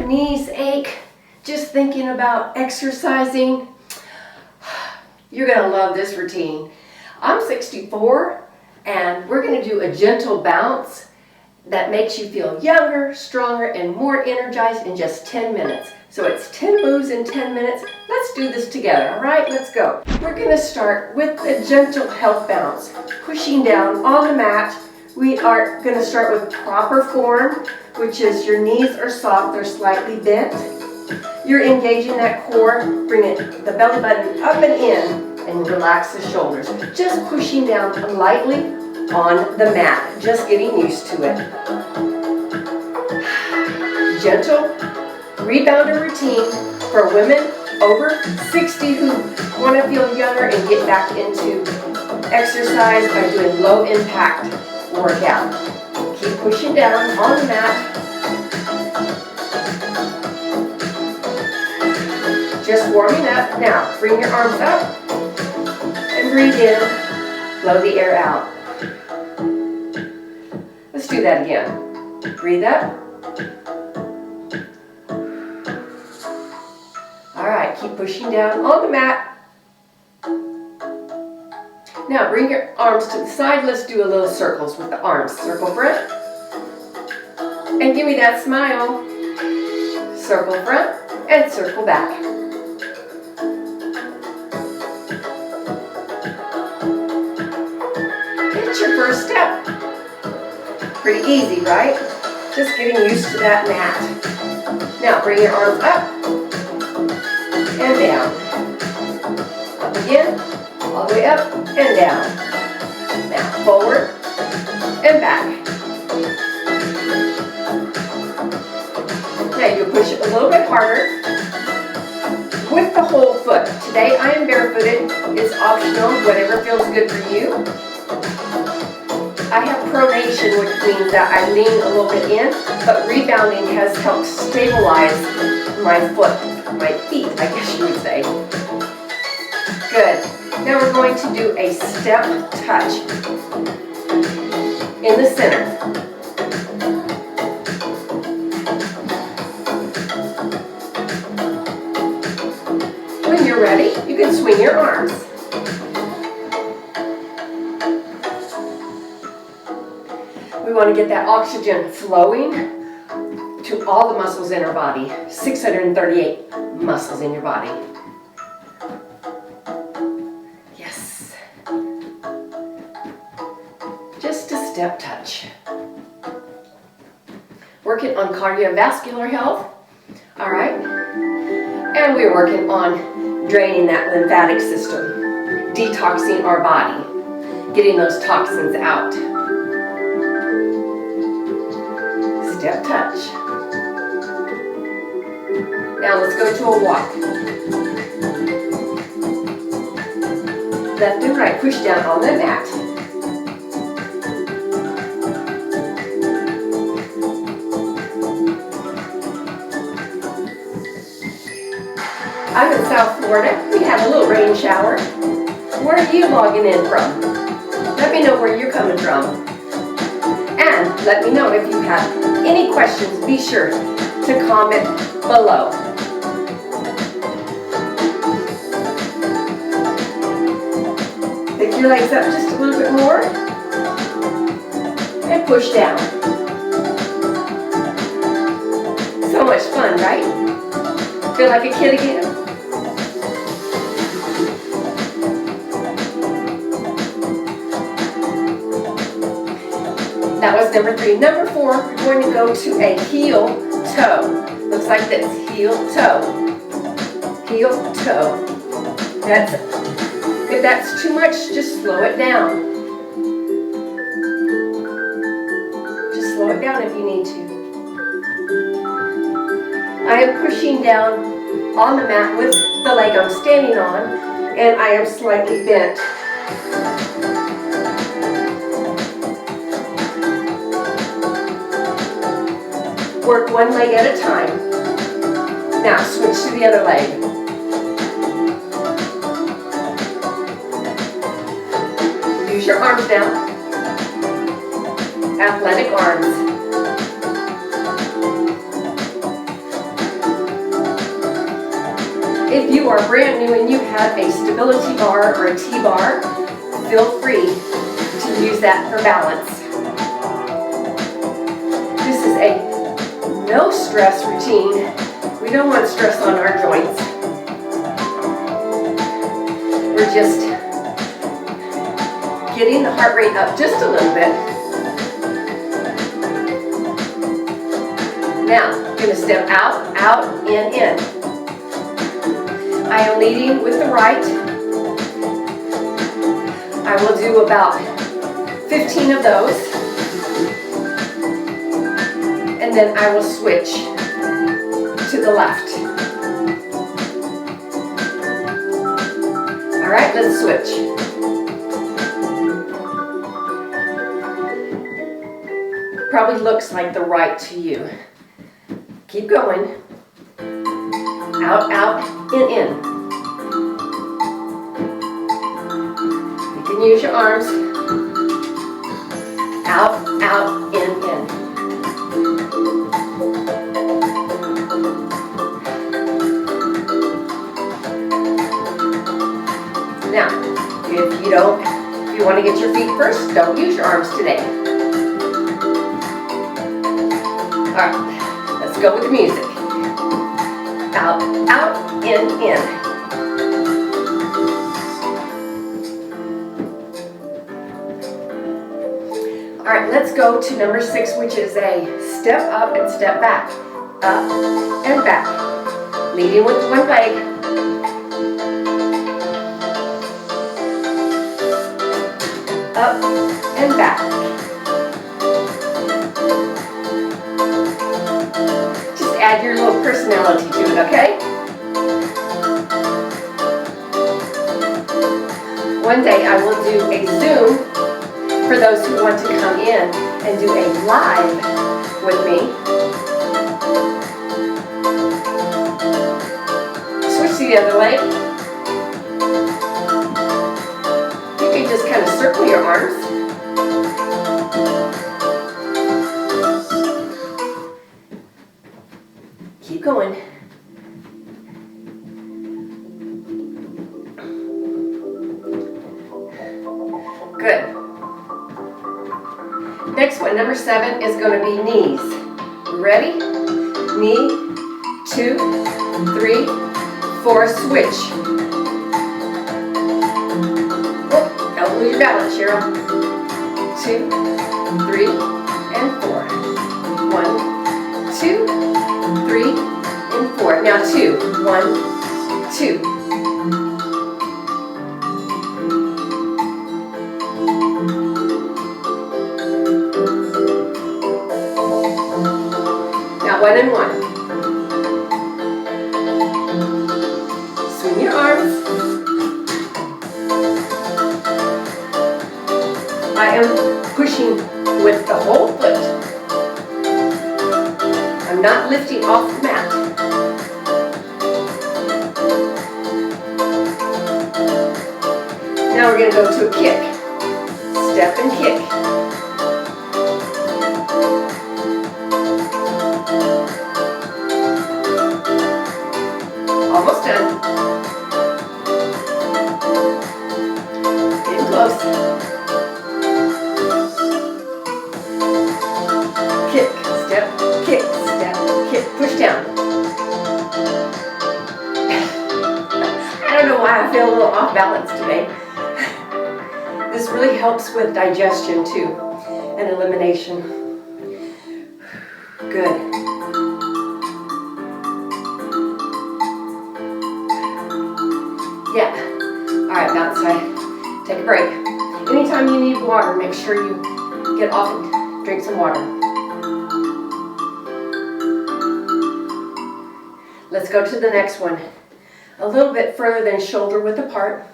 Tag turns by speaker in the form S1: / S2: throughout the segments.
S1: knees ache just thinking about exercising, you're going to love this routine. I'm 64 and we're going to do a gentle bounce that makes you feel younger, stronger, and more energized in just 10 minutes. So it's 10 moves in 10 minutes. Let's do this together, all right? Let's go. We're going to start with a gentle health bounce, pushing down on the mat. We are going to start with proper form, which is your knees are soft, they're slightly bent. You're engaging that core, bring it, the belly button up and in, and relax the shoulders. Just pushing down lightly on the mat, just getting used to it. Gentle rebounder routine for women over 60 who want to feel younger and get back into exercise by doing low impact workout. Keep pushing down on the mat. Just warming up. Now, bring your arms up and breathe in. Blow the air out. Let's do that again. Breathe up. All right, keep pushing down on the mat. Now, bring your arms to the side. Let's do a little circles with the arms. Circle front. And give me that smile. Circle front and circle back. Your first step. Pretty easy, right? Just getting used to that mat. Now bring your arms up and down. Up again, all the way up and down. Now forward and back. Now you push it a little bit harder with the whole foot. Today I am barefooted. It's optional, whatever feels good for you. I have pronation, which means that I lean a little bit in, but rebounding has helped stabilize my foot, my feet, I guess you would say. Good. Now we're going to do a step touch in the center. When you're ready, you can swing your arms. We want to get that oxygen flowing to all the muscles in our body. 638 muscles in your body. Yes. Just a step touch. Working on cardiovascular health. All right. And we're working on draining that lymphatic system, detoxing our body, getting those toxins out. Step touch. Now let's go to a walk. Left and right, push down on the mat. I'm in South Florida. We had a little rain shower. Where are you logging in from? Let me know where you're coming from. And let me know if you have any questions. Be sure to comment below. Pick your legs up just a little bit more. And push down. So much fun, right? Feel like a kid again? That was number 3. Number 4, we're going to go to a heel toe. Looks like this, heel toe. Heel toe. If that's too much, just slow it down. Just slow it down if you need to. I am pushing down on the mat with the leg I'm standing on, and I am slightly bent. Work one leg at a time. Now switch to the other leg. Use your arms now. Athletic arms. If you are brand new and you have a stability bar or a T-bar, feel free to use that for balance. This is a no stress routine. We don't want stress on our joints. We're just getting the heart rate up just a little bit. Now, I'm going to step out, out, in. I am leading with the right. I will do about 15 of those. And then I will switch to the left. All right, let's switch. Probably looks like the right to you. Keep going. Out, out, in. You can use your arms. Out, out, in. Now, if you want to get your feet first, don't use your arms today. All right, let's go with the music. Out, out, in. All right, let's go to number 6, which is a step up and step back. Up and back. Leading with one leg. Up and back. Just add your little personality to it, okay? One day I will do a Zoom for those who want to come in and do a live with me. Switch to the other leg. You can just kind of circle your arms. Keep going. Good. Next one, number 7, is going to be knees. Ready? Knee, 2, 3, 4, switch. Oh, don't lose your balance, Cheryl. 2, 3, and 4. 1, 2, 3, and 4. Now 2. 1, 2. Now 1 and 1. Swing your arms. I am pushing with the whole foot. I'm not lifting off the mat. Now we're going to go to a kick. Step and kick. Almost done. Getting close. Kick, step, push down. I don't know why I feel a little off balance today. This really helps with digestion too, and elimination. Good. Yeah. All right, bounce side. Take a break. Anytime you need water, make sure you get off and drink some water. Let's go to the next one. A little bit further than shoulder width apart.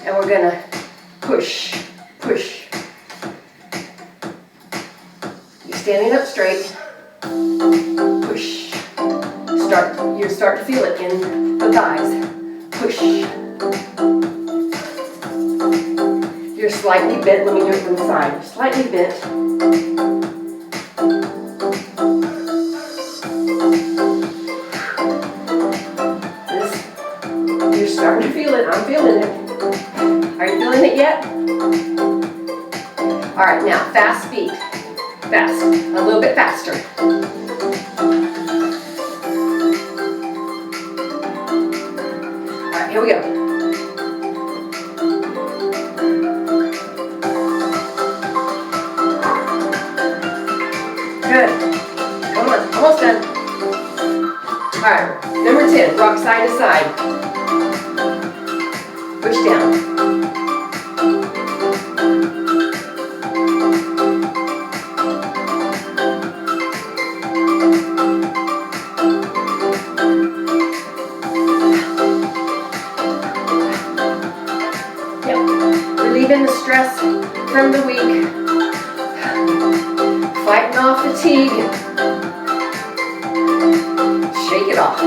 S1: And we're going to push, push. You're standing up straight. Push. You start to feel it in the thighs. Push. You're slightly bent. Let me do it from the side. You're slightly bent. starting to feel it. I'm feeling it. Are you feeling it yet? All right, now fast speed. Fast. A little bit faster. All right, here we go. Good. Come on, almost done. All right, number 10, rock side to side. Push down. Yep, relieving the stress from the week. Fighting off fatigue. Shake it off.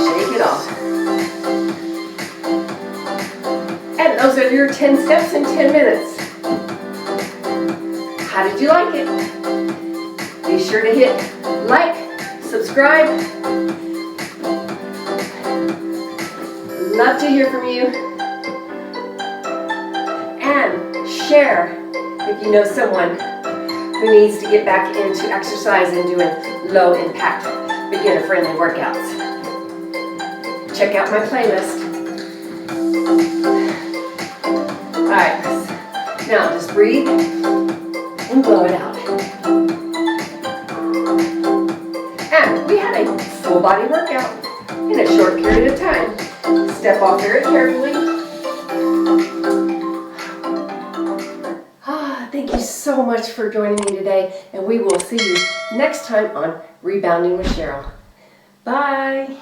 S1: Shake it off. And those are your 10 steps in 10 minutes. How did you like it? Be sure to hit like, subscribe. Love to hear from you. And share if you know someone who needs to get back into exercise and doing low impact, beginner friendly workouts. Check out my playlist. Alright, now just breathe and blow it out. And we had a full body workout in a short period of time. Step off very carefully. Thank you so much for joining me today, and we will see you next time on Rebounding with Cheryl. Bye.